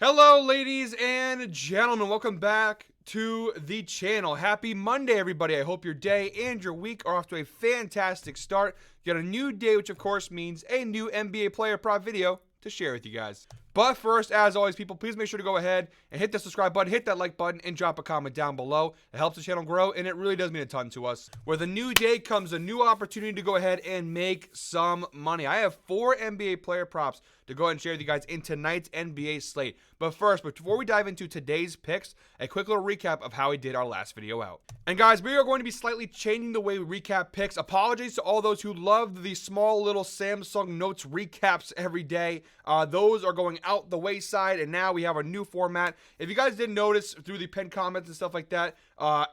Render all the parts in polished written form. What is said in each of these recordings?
Hello, ladies and gentlemen. Welcome back to the channel. Happy Monday, everybody. I hope your day and your week are off to a fantastic start. You got a new day, which of course means a new NBA player prop video to share with you guys. But first, as always, people, please make sure to go ahead and hit the subscribe button, hit that like button, and drop a comment down below. It helps the channel grow, and it really does mean a ton to us. With a new day comes a new opportunity to go ahead and make some money. I have 4 NBA player props to go ahead and share with you guys in tonight's NBA slate. But first, before we dive into today's picks, a quick little recap of how we did our last video out. And guys, we are going to be slightly changing the way we recap picks. Apologies to all those who love the small little Samsung Notes recaps every day. Those are going out the wayside, and now we have a new format. If you guys didn't notice through the pinned comments and stuff like that,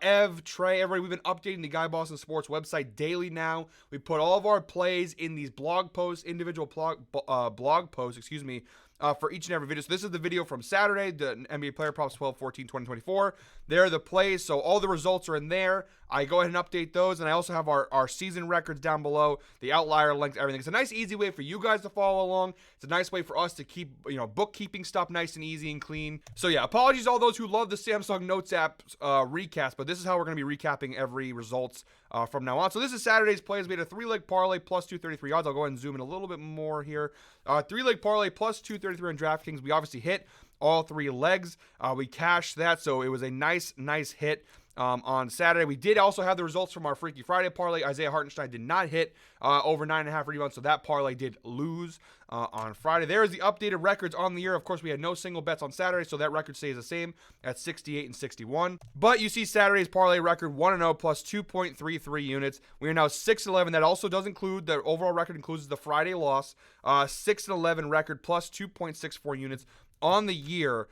Ev, Trey, everybody, we've been updating the Guy Boston Sports website daily now. We put all of our plays in these blog posts, individual blog posts, for each and every video. So this is the video from Saturday, the NBA player props 12-14-2024. There are the plays, so all the results are in there. I go ahead and update those, and I also have our season records down below, the outlier links, everything. It's a nice, easy way for you guys to follow along. It's a nice way for us to keep, bookkeeping stuff nice and easy and clean. So yeah, apologies to all those who love the Samsung Notes app recaps, but this is how we're going to be recapping every results from now on. So this is Saturday's plays. We had a 3-leg parlay plus 233 odds. I'll go ahead and zoom in a little bit more here. 3-leg parlay plus 233 on DraftKings. We obviously hit all 3 legs. We cashed that, so it was a nice hit. On Saturday, we did also have the results from our Freaky Friday parlay. Isaiah Hartenstein did not hit over 9.5 rebounds, so that parlay did lose on Friday. There is the updated records on the year. Of course, we had no single bets on Saturday, so that record stays the same at 68 and 61. But you see Saturday's parlay record 1-0 plus 2.33 units. We are now 6-11. That also does include, the overall record includes the Friday loss. 6-11 record plus 2.64 units on the year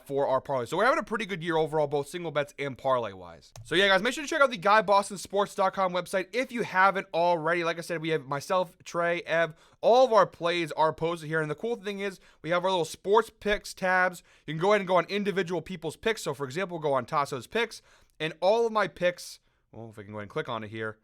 for our parlay. So we're having a pretty good year overall, both single bets and parlay wise. So yeah, guys, make sure to check out the GuyBostonSports.com website if you haven't already. Like I said, we have myself, Trey, Ev, all of our plays are posted here. And the cool thing is we have our little sports picks tabs. You can go ahead and go on individual people's picks. So for example, we'll go on Tasso's picks, and all of my picks, well, if I can go ahead and click on it here,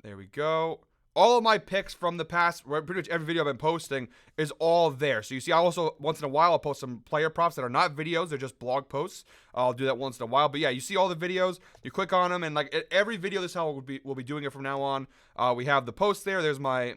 there we go. All of my picks from the past, pretty much every video I've been posting, is all there. So you see, I also, once in a while, I'll post some player props that are not videos. They're just blog posts. I'll do that once in a while. But yeah, you see all the videos. You click on them, and like every video, this is how we'll be doing it from now on. We have the post there. There's my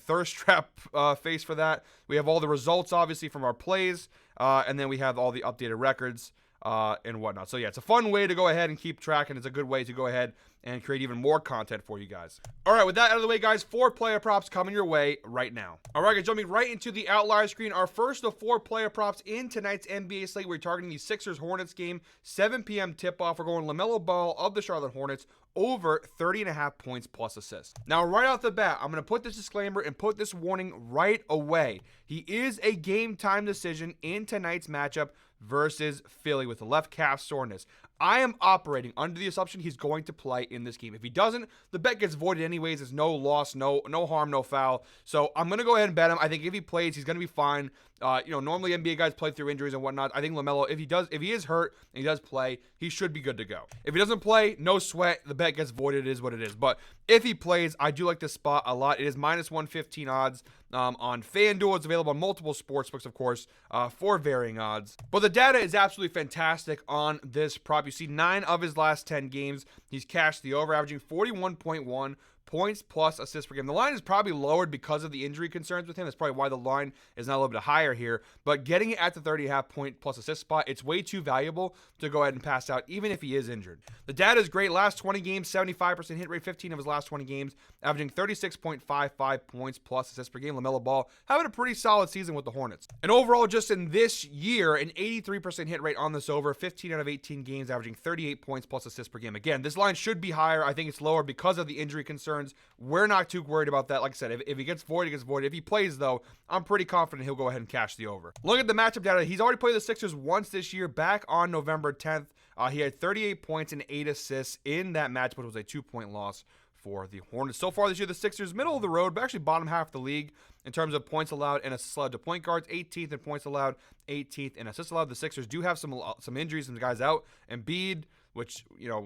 thirst trap face for that. We have all the results, obviously, from our plays. And then we have all the updated records and whatnot. So yeah, it's a fun way to go ahead and keep track, and it's a good way to go ahead and create even more content for you guys. All right, with that out of the way, guys, 4 player props coming your way right now. All right, guys, jumping right into the outlier screen. Our first of 4 player props in tonight's NBA slate. We're targeting the Sixers-Hornets game, 7 p.m. tip-off. We're going LaMelo Ball of the Charlotte Hornets over 30.5 points plus assists. Now, right off the bat, I'm going to put this disclaimer and put this warning right away. He is a game-time decision in tonight's matchup versus Philly with the left calf soreness. I am operating under the assumption he's going to play in this game. If he doesn't, the bet gets voided anyways. There's no loss, no harm, no foul. So I'm going to go ahead and bet him. I think if he plays, he's going to be fine. Normally NBA guys play through injuries and whatnot. I think LaMelo, if he is hurt and he does play, he should be good to go. If he doesn't play, no sweat. The bet gets voided. It is what it is. But if he plays, I do like this spot a lot. It is minus 115 odds on FanDuel. It's available on multiple sportsbooks, of course, for varying odds. But the data is absolutely fantastic on this prop. You see 9 of his last 10 games, he's cashed the over, averaging 41.1 points plus assists per game. The line is probably lowered because of the injury concerns with him. That's probably why the line is not a little bit higher here. But getting it at the 30.5 point plus assist spot, it's way too valuable to go ahead and pass out, even if he is injured. The data is great. Last 20 games, 75% hit rate, 15 of his last 20 games, averaging 36.55 points plus assists per game. LaMelo Ball having a pretty solid season with the Hornets. And overall, just in this year, an 83% hit rate on this over, 15 out of 18 games, averaging 38 points plus assists per game. Again, this line should be higher. I think it's lower because of the injury concerns. We're not too worried about that. Like I said, if he gets voided, he gets voided. If he plays, though, I'm pretty confident he'll go ahead and cash the over. Look at the matchup data. He's already played the Sixers once this year, back on November 10th. He had 38 points and 8 assists in that match, but it was a 2-point loss for the Hornets. So far this year, the Sixers, middle of the road, but actually bottom half of the league in terms of points allowed and assists allowed to point guards. 18th in points allowed, 18th in assists allowed. The Sixers do have some injuries, some guys out. Embiid, which,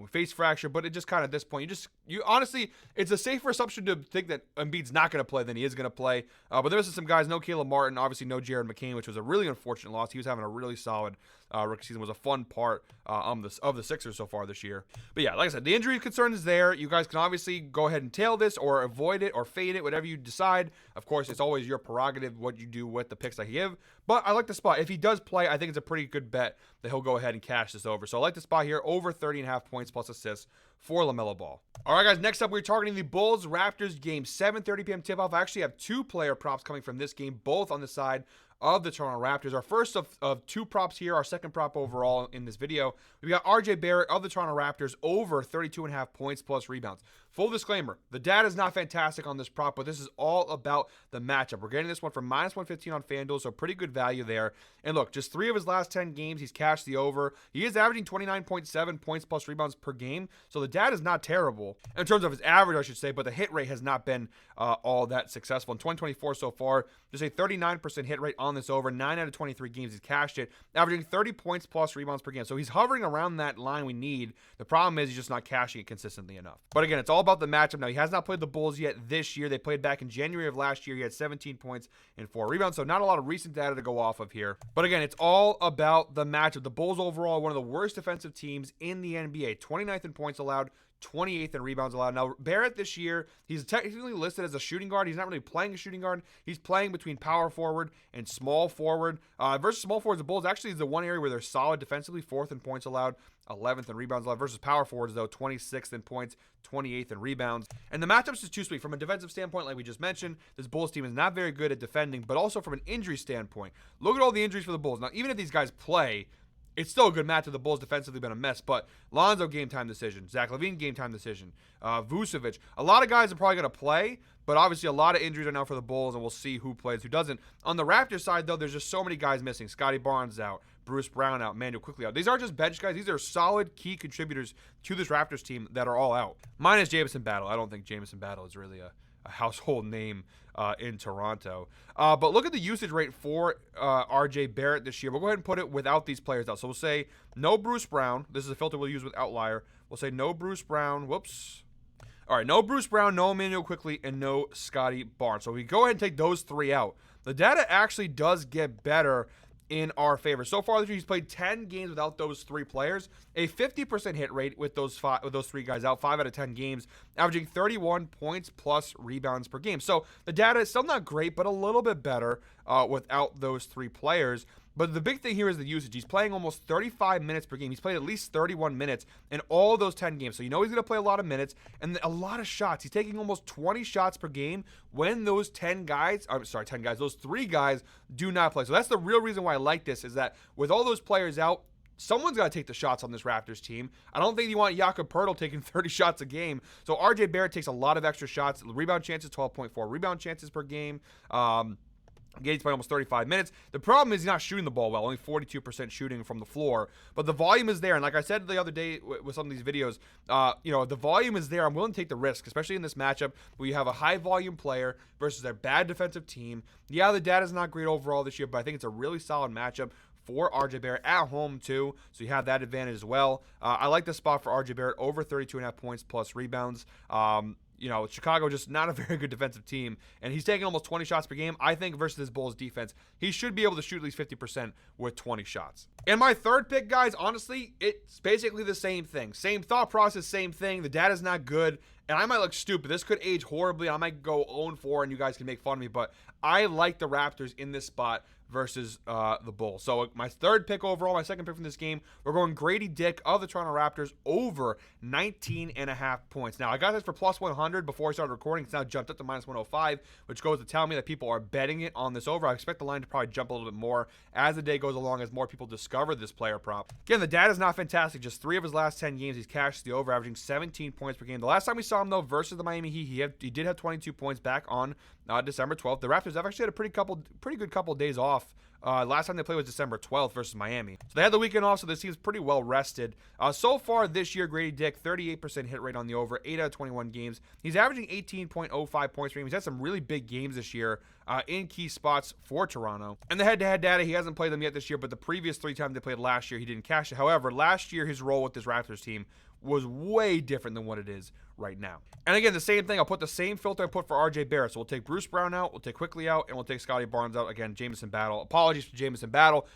face fracture, but it just kind of at this point, you honestly, it's a safer assumption to think that Embiid's not going to play than he is going to play. But there was some guys, no Caleb Martin, obviously no Jared McCain, which was a really unfortunate loss. He was having a really solid rookie season, was a fun part of the Sixers so far this year. But yeah, like I said, the injury concern is there. You guys can obviously go ahead and tail this or avoid it or fade it, whatever you decide. Of course, it's always your prerogative what you do with the picks I give. But I like the spot. If he does play, I think it's a pretty good bet that he'll go ahead and cash this over. So I like the spot here, over 30.5 points plus assists for LaMelo Ball. All right, guys, next up, we're targeting the Bulls-Raptors game, 7:30 p.m. tip-off. I actually have 2 player props coming from this game, both on the side of the Toronto Raptors. Our first of 2 props here, our second prop overall in this video. We've got RJ Barrett of the Toronto Raptors over 32.5 points plus rebounds. Full disclaimer, the data is not fantastic on this prop, but this is all about the matchup. We're getting this one from -115 on FanDuel, so pretty good value there. And look, just 3 of his last 10 games, he's cashed the over. He is averaging 29.7 points plus rebounds per game, so the data is not terrible. In terms of his average, I should say, but the hit rate has not been all that successful. In 2024 so far, there's a 39% hit rate on this over. 9 out of 23 games he's cashed it, averaging 30 points plus rebounds per game. So he's hovering around that line we need. The problem is he's just not cashing it consistently enough. But again, it's all about the matchup. Now, he has not played the Bulls yet this year. They played back in January of last year. He had 17 points and 4 rebounds, so not a lot of recent data to go off of here. But again, it's all about the matchup. The Bulls overall are one of the worst defensive teams in the NBA. 29th in points allowed, 28th in rebounds allowed. Now, Barrett this year, he's technically listed as a shooting guard. He's not really playing a shooting guard. He's playing between power forward and small forward. Versus small forwards, the Bulls actually is the one area where they're solid defensively, 4th in points allowed, 11th in rebounds allowed. Versus power forwards, though, 26th in points, 28th in rebounds. And the matchup's just too sweet. From a defensive standpoint, like we just mentioned, this Bulls team is not very good at defending, but also from an injury standpoint. Look at all the injuries for the Bulls. Now, even if these guys play, it's still a good matchup. The Bulls defensively been a mess, but Lonzo game time decision, Zach LaVine game time decision, Vucevic. A lot of guys are probably going to play, but obviously a lot of injuries are now for the Bulls, and we'll see who plays, who doesn't. On the Raptors side, though, there's just so many guys missing. Scotty Barnes out, Bruce Brown out, Manuel quickly out. These aren't just bench guys. These are solid key contributors to this Raptors team that are all out. Minus Jamison Battle. I don't think Jamison Battle is really a household name in Toronto. But look at the usage rate for RJ Barrett this year. We'll go ahead and put it without these players out. So we'll say no Bruce Brown. This is a filter we'll use with Outlier. We'll say no Bruce Brown. Whoops. All right, no Bruce Brown, no Emmanuel Quickley, and no Scotty Barnes. So we go ahead and take those 3 out. The data actually does get better in our favor. So far this year, he's played 10 games without those 3 players, a 50% hit rate with those 3 guys out, 5 out of 10 games, averaging 31 points plus rebounds per game. So the data is still not great, but a little bit better without those 3 players. But the big thing here is the usage. He's playing almost 35 minutes per game. He's played at least 31 minutes in all those 10 games. So you know he's going to play a lot of minutes and a lot of shots. He's taking almost 20 shots per game when those 10 guys, those 3 guys do not play. So that's the real reason why I like this, is that with all those players out, someone's got to take the shots on this Raptors team. I don't think you want Jakob Poeltl taking 30 shots a game. So RJ Barrett takes a lot of extra shots. Rebound chances, 12.4 rebound chances per game. Gates played almost 35 minutes. The problem is he's not shooting the ball well, only 42% shooting from the floor. But the volume is there. And like I said the other day with some of these videos, the volume is there. I'm willing to take the risk, especially in this matchup where you have a high volume player versus their bad defensive team. Yeah, the data's not great overall this year, but I think it's a really solid matchup for RJ Barrett at home too. So you have that advantage as well. I like the spot for RJ Barrett over 32.5 points plus rebounds. Chicago just not a very good defensive team, and he's taking almost 20 shots per game. I think versus this Bulls defense, he should be able to shoot at least 50% with 20 shots. And my third pick, guys, honestly, it's basically the same thing. Same thought process, same thing. The data's not good, and I might look stupid. This could age horribly. I might go 0-4, and you guys can make fun of me, but I like the Raptors in this spot versus the Bulls. So my third pick overall, my second pick from this game, we're going Grady Dick of the Toronto Raptors over 19.5 points. Now, I got this for plus 100 before I started recording. It's now jumped up to minus 105, which goes to tell me that people are betting it on this over. I expect the line to probably jump a little bit more as the day goes along, as more people discover this player prop. Again, the data is not fantastic. Just 3 of his last 10 games, he's cashed the over, averaging 17 points per game. The last time we saw him, though, versus the Miami Heat, he did have 22 points back on December 12th. The Raptors have actually had a pretty good couple days off. Last time they played was December 12th versus Miami. So they had the weekend off, so this team's pretty well rested. So far this year, Grady Dick, 38% hit rate on the over, 8 out of 21 games. He's averaging 18.05 points per game. He's had some really big games this year in key spots for Toronto. And the head-to-head data, he hasn't played them yet this year, but the previous 3 times they played last year, he didn't cash it. However, last year, his role with this Raptors team was way different than what it is right now. And again, the same thing. I'll put the same filter I put for RJ Barrett. So we'll take Bruce Brown out, we'll take Quickly out, and we'll take Scotty Barnes out. Again, Jamison Battle. Apologies to Jamison Battle.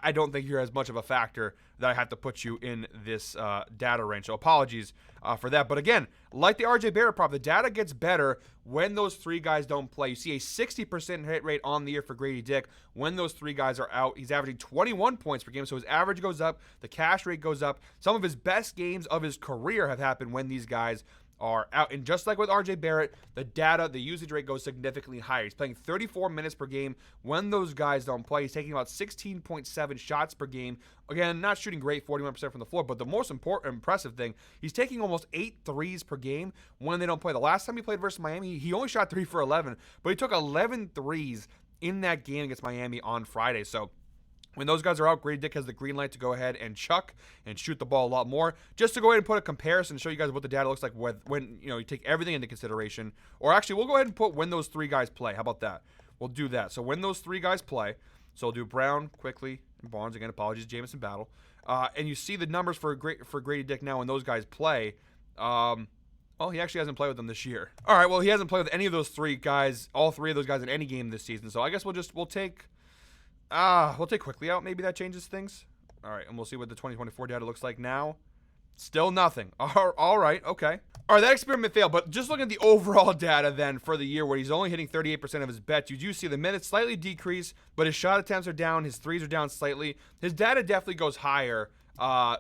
I don't think you're as much of a factor that I have to put you in this data range. So apologies for that. But again, like the RJ Barrett prop, the data gets better when those 3 guys don't play. You see a 60% hit rate on the year for Grady Dick when those 3 guys are out. He's averaging 21 points per game, so his average goes up. The cash rate goes up. Some of his best games of his career have happened when these guys are out. And just like with RJ Barrett, the data, the usage rate goes significantly higher. He's playing 34 minutes per game when those guys don't play. He's taking about 16.7 shots per game. Again, not shooting great, 41% from the floor, but the most impressive thing, he's taking almost 8 threes per game when they don't play. The last time he played versus Miami, he only shot 3 for 11, but he took 11 threes in that game against Miami on Friday. So when those guys are out, Grady Dick has the green light to go ahead and chuck and shoot the ball a lot more. Just to go ahead and put a comparison to show you guys what the data looks like when you take everything into consideration. Or actually, we'll go ahead and put when those 3 guys play. How about that? We'll do that. So when those 3 guys play, so we'll do Brown, Quickly, and Barnes. Again, apologies, Jamison Battle. And you see the numbers for Grady Dick now when those guys play. Well, he actually hasn't played with them this year. All right, well, he hasn't played with any of those 3 guys, all 3 of those guys in any game this season. So I guess we'll take Quickly out. Maybe that changes things. All right, and we'll see what the 2024 data looks like now. Still nothing. All right, okay. All right, that experiment failed, but just looking at the overall data then for the year where he's only hitting 38% of his bets, you do see the minutes slightly decrease, but his shot attempts are down, his threes are down slightly. His data definitely goes higher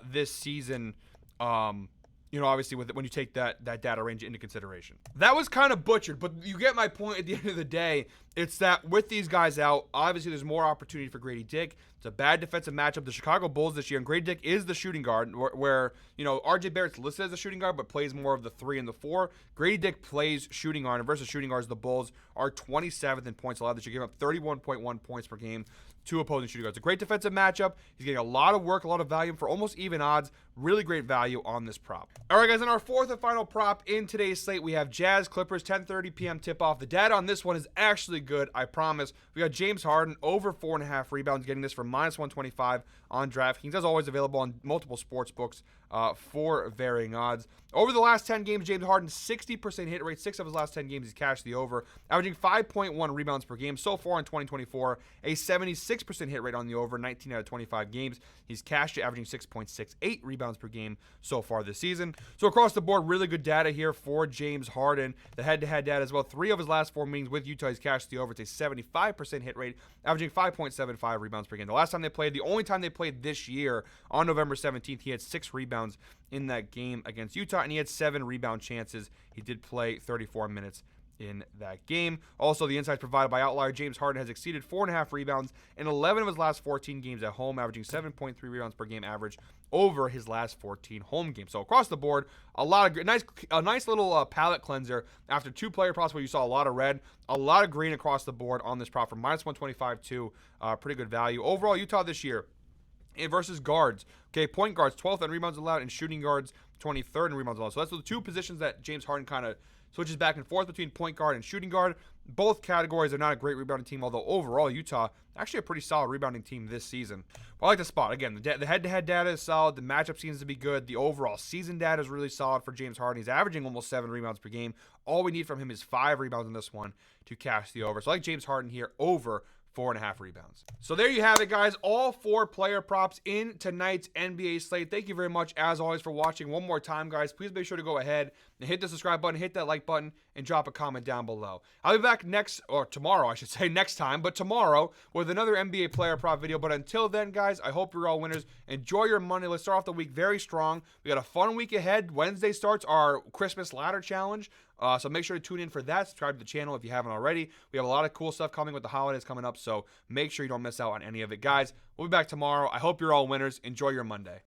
this season, obviously when you take that data range into consideration. That was kind of butchered, but you get my point at the end of the day. It's that with these guys out, obviously there's more opportunity for Grady Dick. It's a bad defensive matchup. The Chicago Bulls this year, and Grady Dick is the shooting guard, where RJ Barrett's listed as a shooting guard, but plays more of the 3 and the 4. Grady Dick plays shooting guard, and versus shooting guards, the Bulls are 27th in points allowed. They should give up 31.1 points per game to opposing shooting guards. It's a great defensive matchup. He's getting a lot of work, a lot of value for almost even odds. Really great value on this prop. All right, guys, in our 4th and final prop in today's slate, we have Jazz Clippers, 10:30 p.m. tip-off. The data on this one is actually good, I promise. We got James Harden over 4.5 rebounds, getting this from -125 on DraftKings. As always, available on multiple sports books for varying odds. Over the last 10 games, James Harden, 60% hit rate. 6 of his last 10 games, he's cashed the over, averaging 5.1 rebounds per game. So far in 2024, a 76% hit rate on the over, 19 out of 25 games. He's cashed it, averaging 6.68 rebounds per game so far this season. So across the board, really good data here for James Harden. The head-to-head data as well. 3 of his last 4 meetings with Utah, he's cashed the over. It's a 75% hit rate, averaging 5.75 rebounds per game. The last time they played, the only time they played this year, on November 17th, he had 6 rebounds in that game against Utah, and he had 7 rebound chances. He did play 34 minutes in that game. Also, the insights provided by Outlier, James Harden has exceeded 4.5 rebounds in 11 of his last 14 games at home, averaging 7.3 rebounds per game average over his last 14 home games. So across the board, a lot of nice little palette cleanser after 2 player props where you saw a lot of red, a lot of green across the board on this prop from -125 to pretty good value. Overall, Utah this year, versus guards. Okay, point guards, 12th in rebounds allowed, and shooting guards, 23rd in rebounds allowed. So that's the 2 positions that James Harden kind of switches back and forth between point guard and shooting guard. Both categories are not a great rebounding team, although overall, Utah, actually a pretty solid rebounding team this season. But I like the spot. Again, the head-to-head data is solid. The matchup seems to be good. The overall season data is really solid for James Harden. He's averaging almost 7 rebounds per game. All we need from him is 5 rebounds in this one to cash the over. So I like James Harden here over 4.5 rebounds. So there you have it, guys. All 4 player props in tonight's NBA slate. Thank you very much, as always, for watching. One more time, guys, please make sure to go ahead and hit the subscribe button, hit that like button, and drop a comment down below. I'll be back tomorrow, I should say, next time, but tomorrow with another NBA player prop video. But until then, guys, I hope you're all winners. Enjoy your Monday. Let's start off the week very strong. We got a fun week ahead. Wednesday starts our Christmas ladder challenge. So make sure to tune in for that. Subscribe to the channel if you haven't already. We have a lot of cool stuff coming with the holidays coming up, so make sure you don't miss out on any of it. Guys, we'll be back tomorrow. I hope you're all winners. Enjoy your Monday.